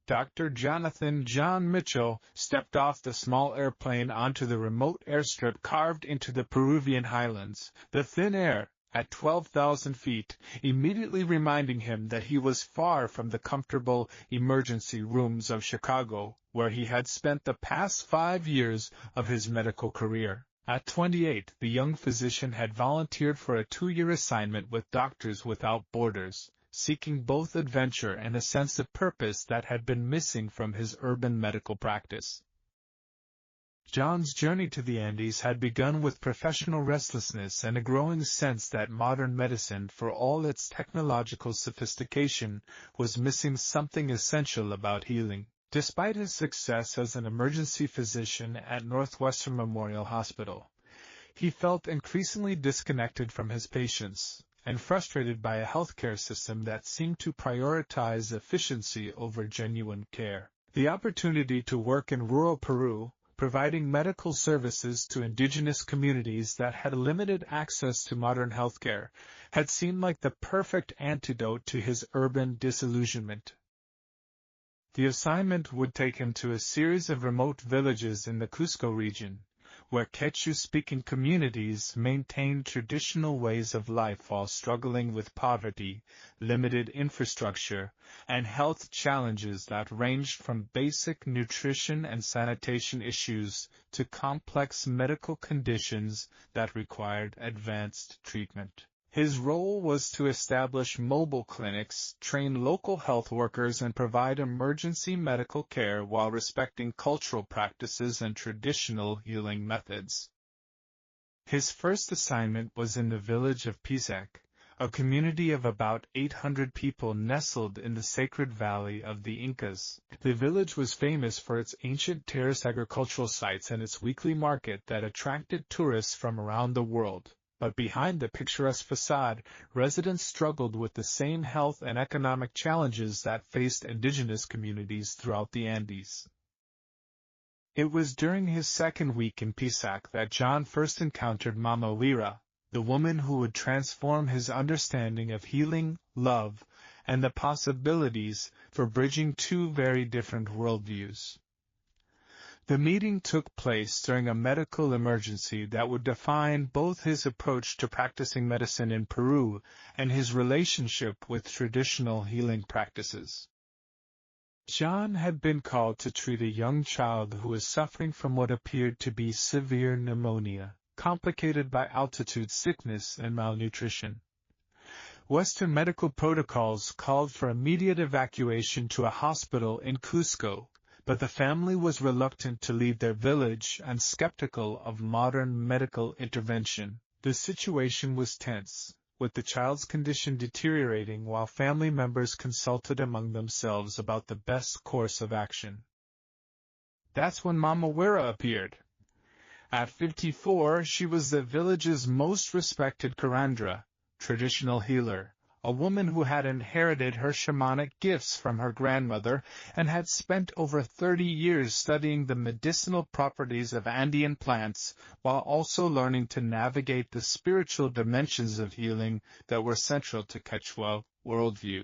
Dr. Jonathan John Mitchell stepped off the small airplane onto the remote airstrip carved into the Peruvian highlands, the thin air, at 12,000 feet, immediately reminding him that he was far from the comfortable emergency rooms of Chicago, where he had spent the past 5 years of his medical career. At 28, the young physician had volunteered for a 2-year assignment with Doctors Without Borders, seeking both adventure and a sense of purpose that had been missing from his urban medical practice. John's journey to the Andes had begun with professional restlessness and a growing sense that modern medicine, for all its technological sophistication, was missing something essential about healing. Despite his success as an emergency physician at Northwestern Memorial Hospital, he felt increasingly disconnected from his patients and frustrated by a healthcare system that seemed to prioritize efficiency over genuine care. The opportunity to work in rural Peru, providing medical services to indigenous communities that had limited access to modern healthcare, had seemed like the perfect antidote to his urban disillusionment. The assignment would take him to a series of remote villages in the Cusco region, where Quechua-speaking communities maintained traditional ways of life while struggling with poverty, limited infrastructure, and health challenges that ranged from basic nutrition and sanitation issues to complex medical conditions that required advanced treatment. His role was to establish mobile clinics, train local health workers, and provide emergency medical care while respecting cultural practices and traditional healing methods. His first assignment was in the village of Pisac, a community of about 800 people nestled in the sacred valley of the Incas. The village was famous for its ancient terrace agricultural sites and its weekly market that attracted tourists from around the world. But behind the picturesque facade, residents struggled with the same health and economic challenges that faced indigenous communities throughout the Andes. It was during his second week in Pisac that John first encountered Mama Wira, the woman who would transform his understanding of healing, love, and the possibilities for bridging two very different worldviews. The meeting took place during a medical emergency that would define both his approach to practicing medicine in Peru and his relationship with traditional healing practices. John had been called to treat a young child who was suffering from what appeared to be severe pneumonia, complicated by altitude sickness and malnutrition. Western medical protocols called for immediate evacuation to a hospital in Cusco, but the family was reluctant to leave their village and skeptical of modern medical intervention. The situation was tense, with the child's condition deteriorating while family members consulted among themselves about the best course of action. That's when Mama Wira appeared. At 54, she was the village's most respected curandera, traditional healer, a woman who had inherited her shamanic gifts from her grandmother and had spent over 30 years studying the medicinal properties of Andean plants while also learning to navigate the spiritual dimensions of healing that were central to Quechua worldview.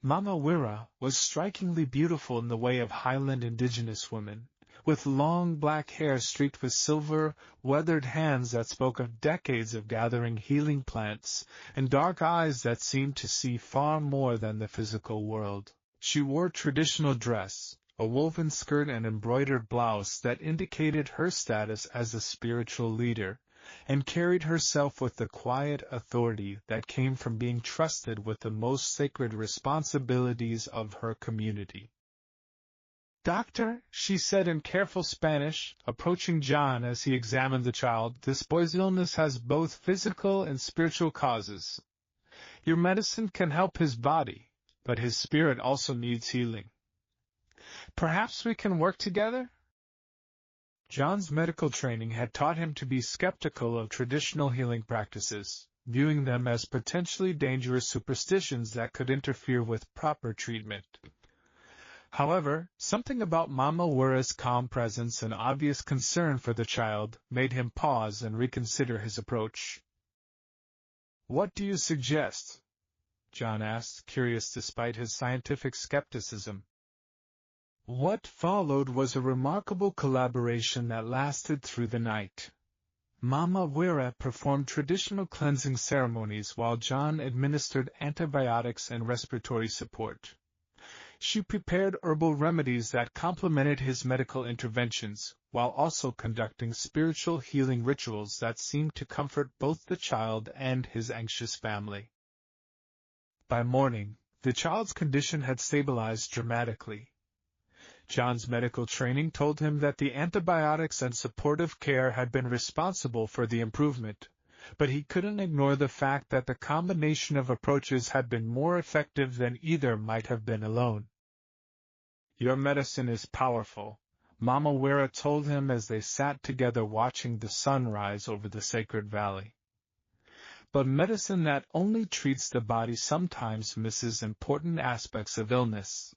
Mama Wira was strikingly beautiful in the way of highland indigenous women, with long black hair streaked with silver, weathered hands that spoke of decades of gathering healing plants, and dark eyes that seemed to see far more than the physical world. She wore traditional dress, a woven skirt and embroidered blouse that indicated her status as a spiritual leader, and carried herself with the quiet authority that came from being trusted with the most sacred responsibilities of her community. "Doctor," she said in careful Spanish, approaching John as he examined the child, "this boy's illness has both physical and spiritual causes. Your medicine can help his body, but his spirit also needs healing. Perhaps we can work together?" John's medical training had taught him to be skeptical of traditional healing practices, viewing them as potentially dangerous superstitions that could interfere with proper treatment. However, something about Mama Wira's calm presence and obvious concern for the child made him pause and reconsider his approach. "What do you suggest?" John asked, curious despite his scientific skepticism. What followed was a remarkable collaboration that lasted through the night. Mama Wira performed traditional cleansing ceremonies while John administered antibiotics and respiratory support. She prepared herbal remedies that complemented his medical interventions, while also conducting spiritual healing rituals that seemed to comfort both the child and his anxious family. By morning, the child's condition had stabilized dramatically. John's medical training told him that the antibiotics and supportive care had been responsible for the improvement, but he couldn't ignore the fact that the combination of approaches had been more effective than either might have been alone. "Your medicine is powerful," Mama Wira told him as they sat together watching the sun rise over the sacred valley. "But medicine that only treats the body sometimes misses important aspects of illness.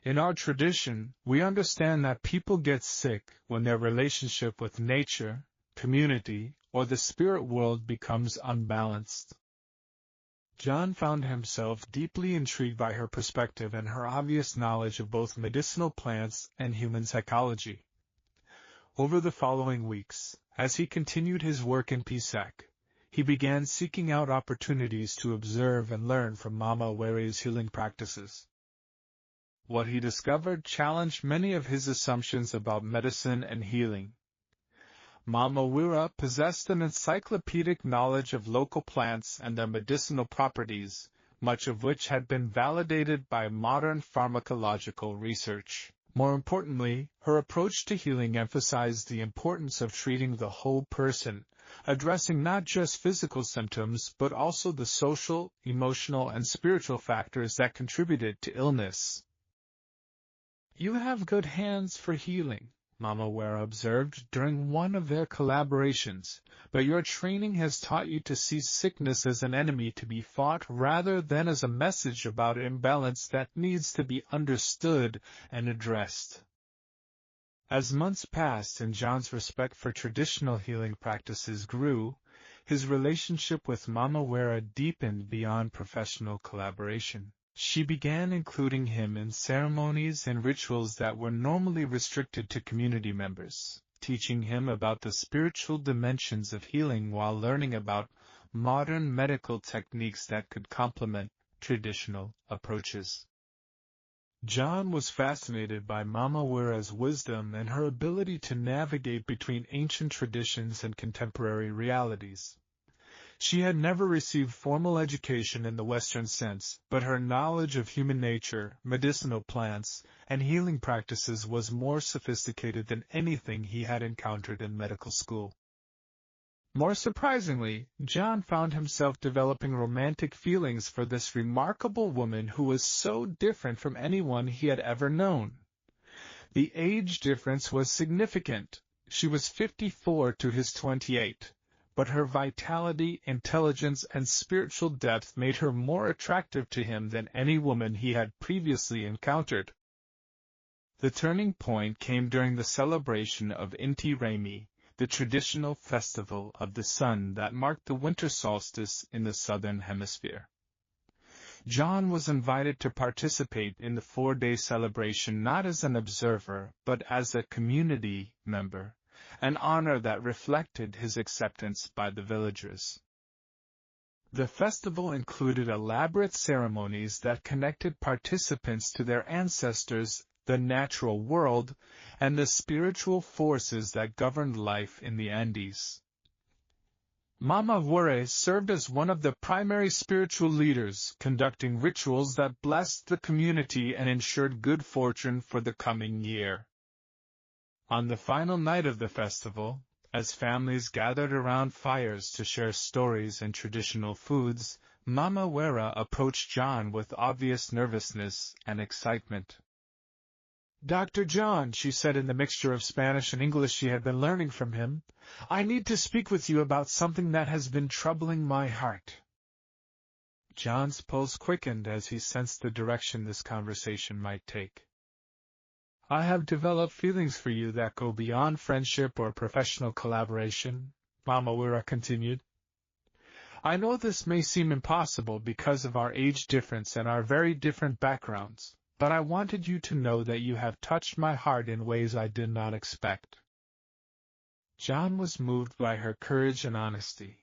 In our tradition, we understand that people get sick when their relationship with nature, community, or the spirit world becomes unbalanced." John found himself deeply intrigued by her perspective and her obvious knowledge of both medicinal plants and human psychology. Over the following weeks, as he continued his work in Pisac, he began seeking out opportunities to observe and learn from Mama Wira's healing practices. What he discovered challenged many of his assumptions about medicine and healing. Mama Wira possessed an encyclopedic knowledge of local plants and their medicinal properties, much of which had been validated by modern pharmacological research. More importantly, her approach to healing emphasized the importance of treating the whole person, addressing not just physical symptoms but also the social, emotional, and spiritual factors that contributed to illness. "You have good hands for healing," Mama Wira observed during one of their collaborations, "but your training has taught you to see sickness as an enemy to be fought rather than as a message about imbalance that needs to be understood and addressed." As months passed and John's respect for traditional healing practices grew, his relationship with Mama Wira deepened beyond professional collaboration. She began including him in ceremonies and rituals that were normally restricted to community members, teaching him about the spiritual dimensions of healing while learning about modern medical techniques that could complement traditional approaches. John was fascinated by Mama Wira's wisdom and her ability to navigate between ancient traditions and contemporary realities. She had never received formal education in the Western sense, but her knowledge of human nature, medicinal plants, and healing practices was more sophisticated than anything he had encountered in medical school. More surprisingly, John found himself developing romantic feelings for this remarkable woman who was so different from anyone he had ever known. The age difference was significant. She was 54 to his 28. But her vitality, intelligence, and spiritual depth made her more attractive to him than any woman he had previously encountered. The turning point came during the celebration of Inti Raymi, the traditional festival of the sun that marked the winter solstice in the southern hemisphere. John was invited to participate in the 4-day celebration not as an observer but as a community member, an honor that reflected his acceptance by the villagers. The festival included elaborate ceremonies that connected participants to their ancestors, the natural world, and the spiritual forces that governed life in the Andes. Mama Wira served as one of the primary spiritual leaders, conducting rituals that blessed the community and ensured good fortune for the coming year. On the final night of the festival, as families gathered around fires to share stories and traditional foods, Mama Wira approached John with obvious nervousness and excitement. "Dr. John," she said in the mixture of Spanish and English she had been learning from him, "I need to speak with you about something that has been troubling my heart." John's pulse quickened as he sensed the direction this conversation might take. "I have developed feelings for you that go beyond friendship or professional collaboration," Mama Wira continued. "I know this may seem impossible because of our age difference and our very different backgrounds, but I wanted you to know that you have touched my heart in ways I did not expect." John was moved by her courage and honesty.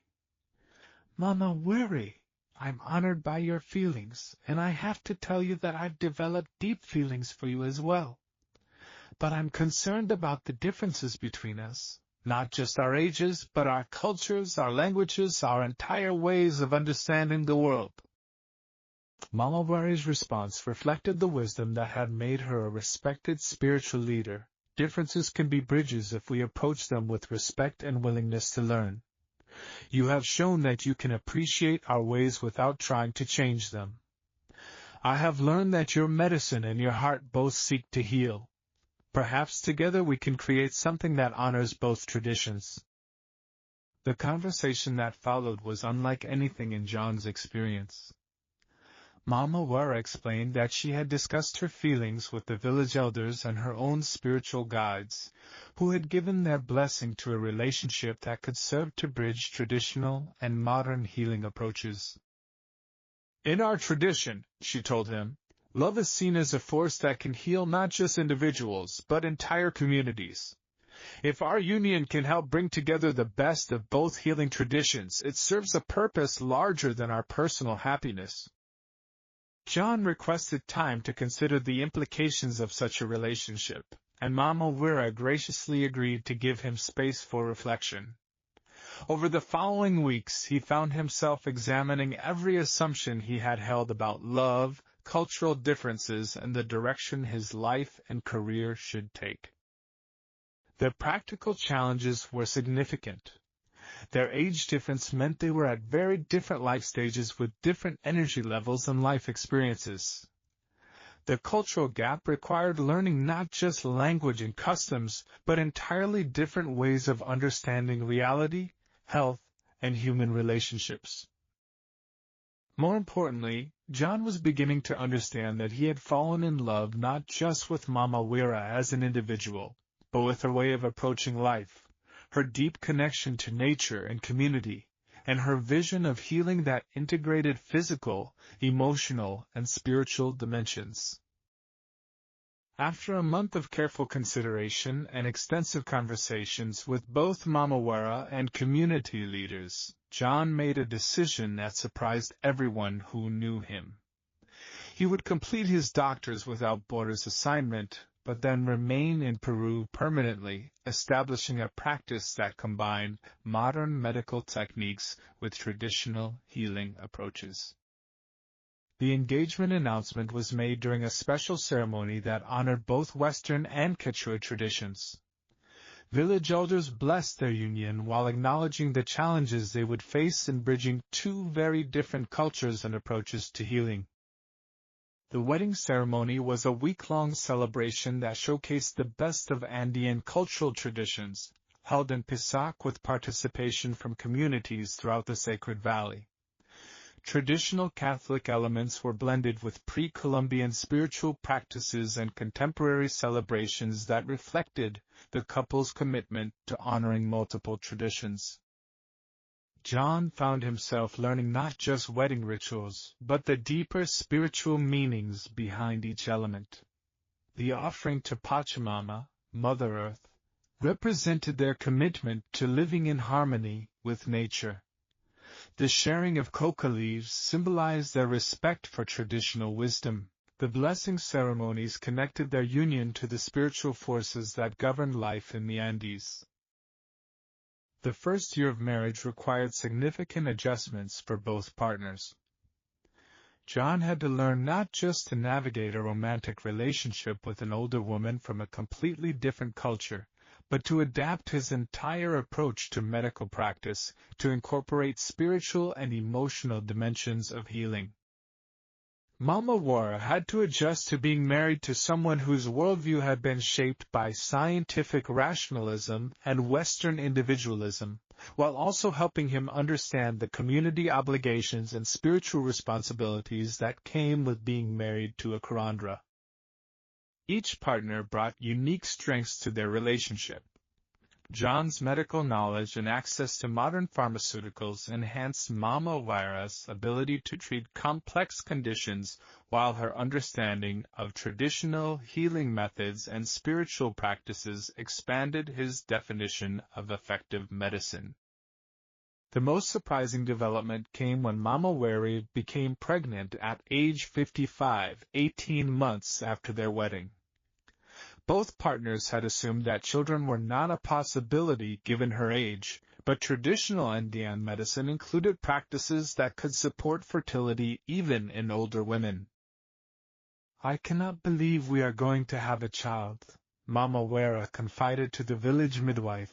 "Mama Weary, I'm honored by your feelings, and I have to tell you that I've developed deep feelings for you as well. But I'm concerned about the differences between us, not just our ages, but our cultures, our languages, our entire ways of understanding the world." Mama Weary's response reflected the wisdom that had made her a respected spiritual leader. Differences can be bridges if we approach them with respect and willingness to learn. You have shown that you can appreciate our ways without trying to change them. I have learned that your medicine and your heart both seek to heal. Perhaps together we can create something that honors both traditions. The conversation that followed was unlike anything in John's experience. Mama Wara explained that she had discussed her feelings with the village elders and her own spiritual guides, who had given their blessing to a relationship that could serve to bridge traditional and modern healing approaches. "In our tradition," she told him, "love is seen as a force that can heal not just individuals, but entire communities. If our union can help bring together the best of both healing traditions, it serves a purpose larger than our personal happiness." John requested time to consider the implications of such a relationship, and Mama Wira graciously agreed to give him space for reflection. Over the following weeks, he found himself examining every assumption he had held about love, cultural differences, and the direction his life and career should take. The practical challenges were significant. Their age difference meant they were at very different life stages with different energy levels and life experiences. The cultural gap required learning not just language and customs, but entirely different ways of understanding reality, health, and human relationships. More importantly, John was beginning to understand that he had fallen in love not just with Mama Wira as an individual, but with her way of approaching life, her deep connection to nature and community, and her vision of healing that integrated physical, emotional, and spiritual dimensions. After a month of careful consideration and extensive conversations with both Mama Wara and community leaders, John made a decision that surprised everyone who knew him. He would complete his Doctors Without Borders assignment, but then remain in Peru permanently, establishing a practice that combined modern medical techniques with traditional healing approaches. The engagement announcement was made during a special ceremony that honored both Western and Quechua traditions. Village elders blessed their union while acknowledging the challenges they would face in bridging two very different cultures and approaches to healing. The wedding ceremony was a week-long celebration that showcased the best of Andean cultural traditions, held in Pisac with participation from communities throughout the Sacred Valley. Traditional Catholic elements were blended with pre-Columbian spiritual practices and contemporary celebrations that reflected the couple's commitment to honoring multiple traditions. John found himself learning not just wedding rituals, but the deeper spiritual meanings behind each element. The offering to Pachamama, Mother Earth, represented their commitment to living in harmony with nature. The sharing of coca leaves symbolized their respect for traditional wisdom. The blessing ceremonies connected their union to the spiritual forces that governed life in the Andes. The first year of marriage required significant adjustments for both partners. John had to learn not just to navigate a romantic relationship with an older woman from a completely different culture, but to adapt his entire approach to medical practice to incorporate spiritual and emotional dimensions of healing. Mama Wara had to adjust to being married to someone whose worldview had been shaped by scientific rationalism and Western individualism, while also helping him understand the community obligations and spiritual responsibilities that came with being married to a curandera. Each partner brought unique strengths to their relationship. John's medical knowledge and access to modern pharmaceuticals enhanced Mama Wara's ability to treat complex conditions, while her understanding of traditional healing methods and spiritual practices expanded his definition of effective medicine. The most surprising development came when Mama Wari became pregnant at age 55, 18 months after their wedding. Both partners had assumed that children were not a possibility given her age, but traditional Indian medicine included practices that could support fertility even in older women. "I cannot believe we are going to have a child," Mama Wara confided to the village midwife,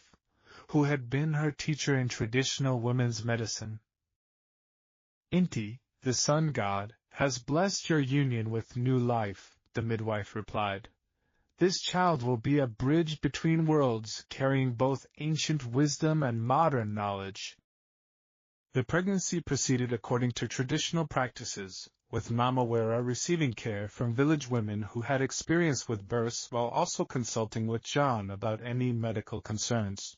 who had been her teacher in traditional women's medicine. "Inti, the sun god, has blessed your union with new life," the midwife replied. "This child will be a bridge between worlds, carrying both ancient wisdom and modern knowledge." The pregnancy proceeded according to traditional practices, with Mama Wara receiving care from village women who had experience with births while also consulting with John about any medical concerns.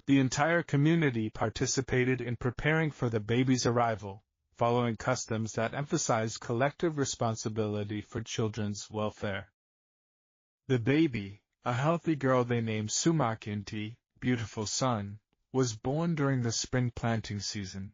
The entire community participated in preparing for the baby's arrival, following customs that emphasized collective responsibility for children's welfare. The baby, a healthy girl they named Sumakinti, beautiful son, was born during the spring planting season.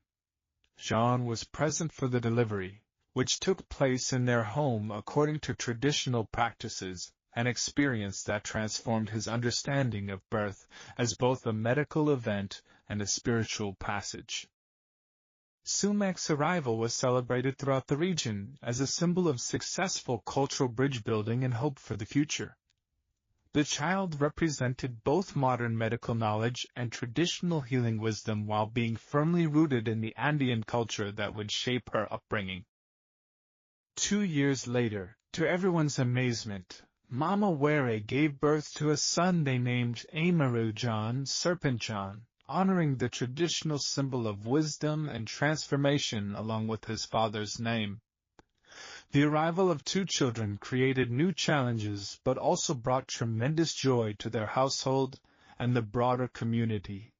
John was present for the delivery, which took place in their home according to traditional practices, an experience that transformed his understanding of birth as both a medical event and a spiritual passage. Sumak's arrival was celebrated throughout the region as a symbol of successful cultural bridge building and hope for the future. The child represented both modern medical knowledge and traditional healing wisdom while being firmly rooted in the Andean culture that would shape her upbringing. 2 years later, to everyone's amazement, Mama Were gave birth to a son they named Amaru John Serpent John, honoring the traditional symbol of wisdom and transformation along with his father's name. The arrival of 2 children created new challenges but also brought tremendous joy to their household and the broader community.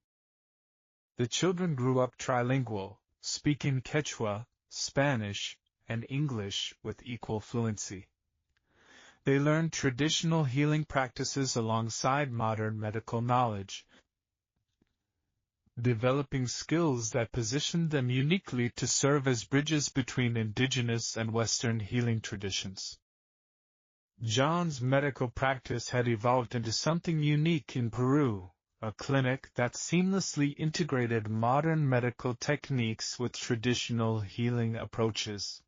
The children grew up trilingual, speaking Quechua, Spanish, and English with equal fluency. They learned traditional healing practices alongside modern medical knowledge, developing skills that positioned them uniquely to serve as bridges between indigenous and Western healing traditions. John's medical practice had evolved into something unique in Peru, a clinic that seamlessly integrated modern medical techniques with traditional healing approaches.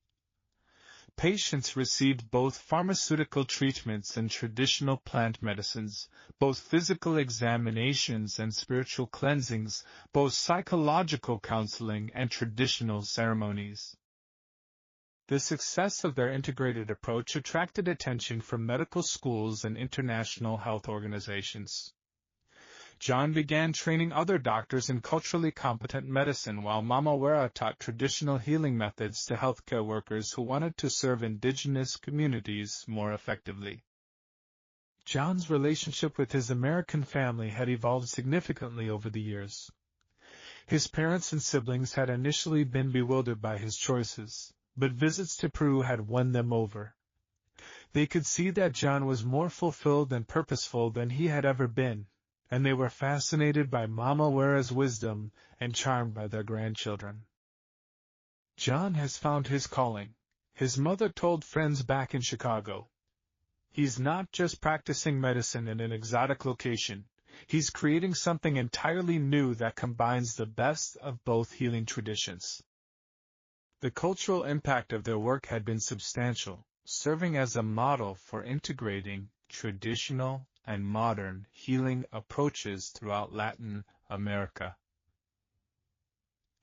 Patients received both pharmaceutical treatments and traditional plant medicines, both physical examinations and spiritual cleansings, both psychological counseling and traditional ceremonies. The success of their integrated approach attracted attention from medical schools and international health organizations. John began training other doctors in culturally competent medicine while Mama Wera taught traditional healing methods to healthcare workers who wanted to serve indigenous communities more effectively. John's relationship with his American family had evolved significantly over the years. His parents and siblings had initially been bewildered by his choices, but visits to Peru had won them over. They could see that John was more fulfilled and purposeful than he had ever been, and they were fascinated by Mama Wera's wisdom and charmed by their grandchildren. John has found his calling, his mother told friends back in Chicago. He's not just practicing medicine in an exotic location, he's creating something entirely new that combines the best of both healing traditions. The cultural impact of their work had been substantial, serving as a model for integrating traditional and modern healing approaches throughout Latin America.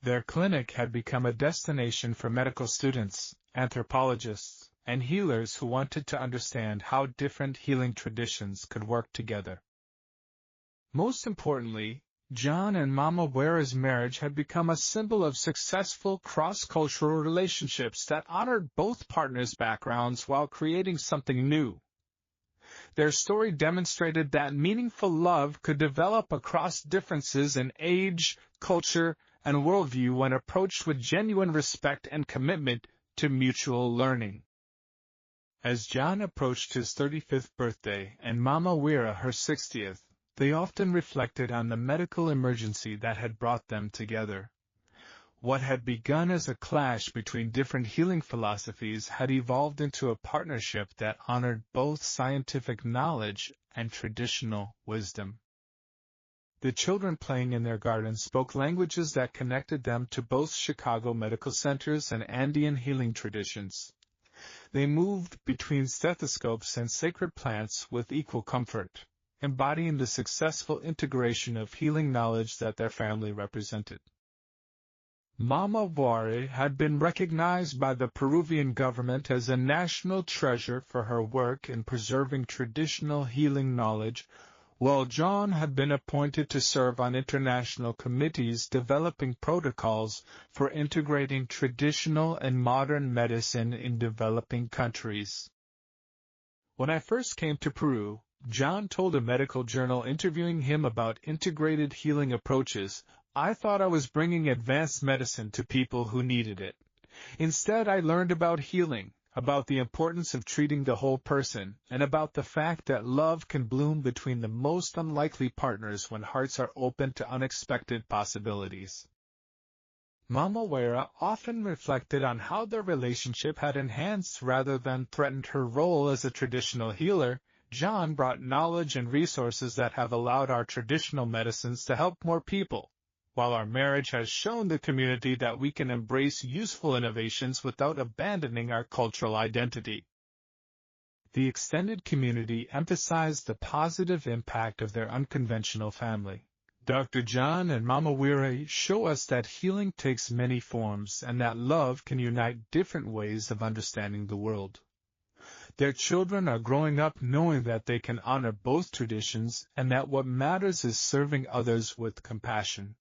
Their clinic had become a destination for medical students, anthropologists, and healers who wanted to understand how different healing traditions could work together. Most importantly, John and Mama Wera's marriage had become a symbol of successful cross-cultural relationships that honored both partners' backgrounds while creating something new. their story demonstrated that meaningful love could develop across differences in age, culture, and worldview when approached with genuine respect and commitment to mutual learning. As John approached his 35th birthday and Mama Wira her 60th, they often reflected on the medical emergency that had brought them together. What had begun as a clash between different healing philosophies had evolved into a partnership that honored both scientific knowledge and traditional wisdom. The children playing in their garden spoke languages that connected them to both Chicago medical centers and Andean healing traditions. They moved between stethoscopes and sacred plants with equal comfort, embodying the successful integration of healing knowledge that their family represented. Mama Wira had been recognized by the Peruvian government as a national treasure for her work in preserving traditional healing knowledge, while John had been appointed to serve on international committees developing protocols for integrating traditional and modern medicine in developing countries. When I first came to Peru, John told a medical journal interviewing him about integrated healing approaches, "I thought I was bringing advanced medicine to people who needed it. Instead, I learned about healing, about the importance of treating the whole person, and about the fact that love can bloom between the most unlikely partners when hearts are open to unexpected possibilities." Mama Wira often reflected on how their relationship had enhanced rather than threatened her role as a traditional healer. John brought knowledge and resources that have allowed our traditional medicines to help more people, while our marriage has shown the community that we can embrace useful innovations without abandoning our cultural identity. The extended community emphasized the positive impact of their unconventional family. Dr. John and Mama Wira show us that healing takes many forms and that love can unite different ways of understanding the world. Their children are growing up knowing that they can honor both traditions and that what matters is serving others with compassion.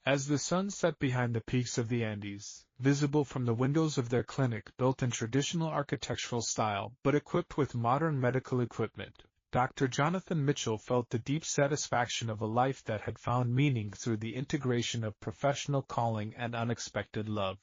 As the sun set behind the peaks of the Andes, visible from the windows of their clinic built in traditional architectural style but equipped with modern medical equipment, Dr. Jonathan Mitchell felt the deep satisfaction of a life that had found meaning through the integration of professional calling and unexpected love.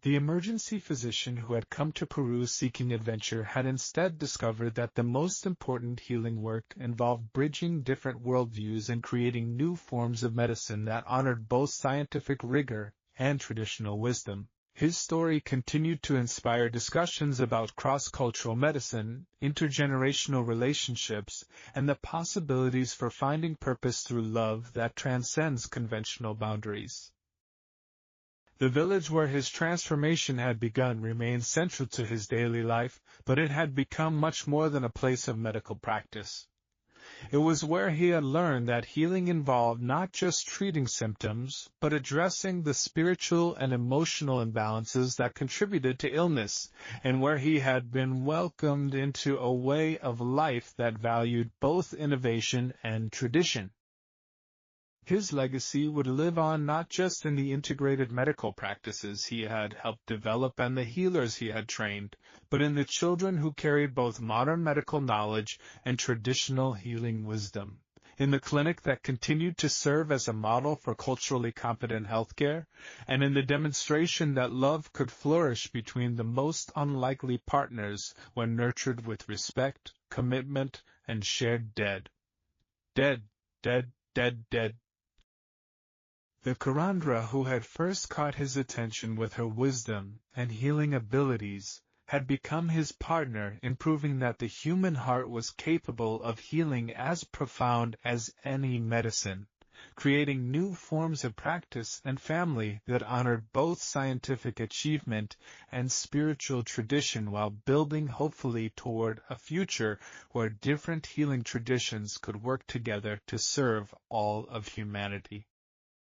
The emergency physician who had come to Peru seeking adventure had instead discovered that the most important healing work involved bridging different worldviews and creating new forms of medicine that honored both scientific rigor and traditional wisdom. His story continued to inspire discussions about cross-cultural medicine, intergenerational relationships, and the possibilities for finding purpose through love that transcends conventional boundaries. The village where his transformation had begun remained central to his daily life, but it had become much more than a place of medical practice. It was where he had learned that healing involved not just treating symptoms, but addressing the spiritual and emotional imbalances that contributed to illness, and where he had been welcomed into a way of life that valued both innovation and tradition. His legacy would live on not just in the integrated medical practices he had helped develop and the healers he had trained, but in the children who carried both modern medical knowledge and traditional healing wisdom, in the clinic that continued to serve as a model for culturally competent healthcare, and in the demonstration that love could flourish between the most unlikely partners when nurtured with respect, commitment, and shared dead. Dead. The Curandera who had first caught his attention with her wisdom and healing abilities had become his partner in proving that the human heart was capable of healing as profound as any medicine, creating new forms of practice and family that honored both scientific achievement and spiritual tradition while building hopefully toward a future where different healing traditions could work together to serve all of humanity.